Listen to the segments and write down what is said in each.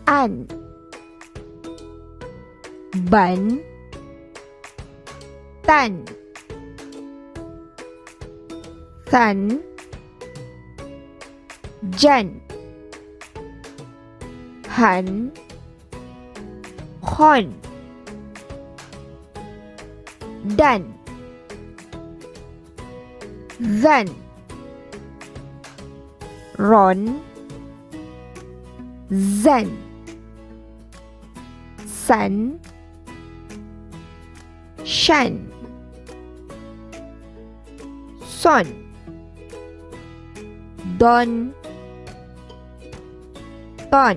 ăn, bánh, tần, thân, dân, hẳn, khôn, đần, dân, rốn, dân, sân, sân, son, don, ton,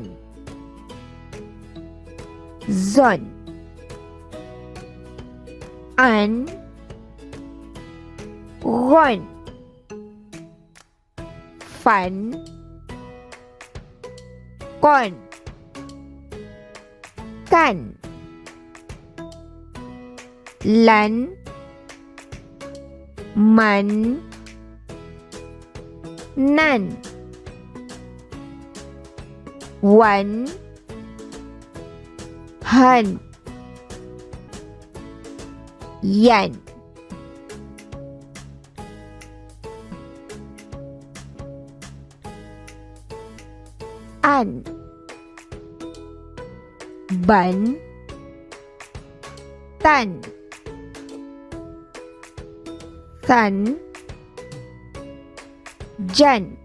zon, an, ron, fan, con, can, lan, man, nan, one, han, yan. Ăn, bánh, tần, thân, dân,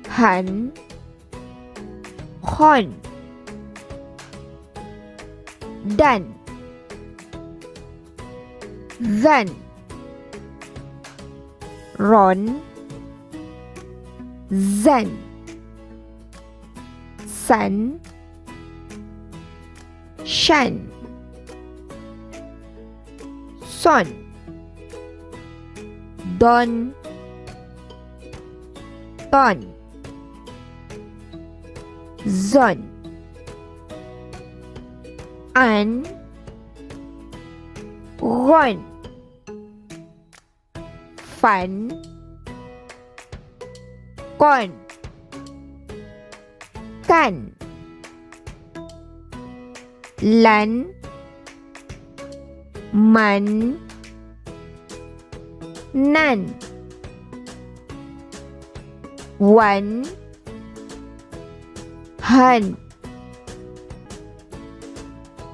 hẳn, khôn, đần, dân, rốn, dân, sân, sân, son, don, ton, zon, an, ron, fan, con, can, lan, man, nan, one, han,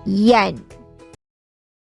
yan.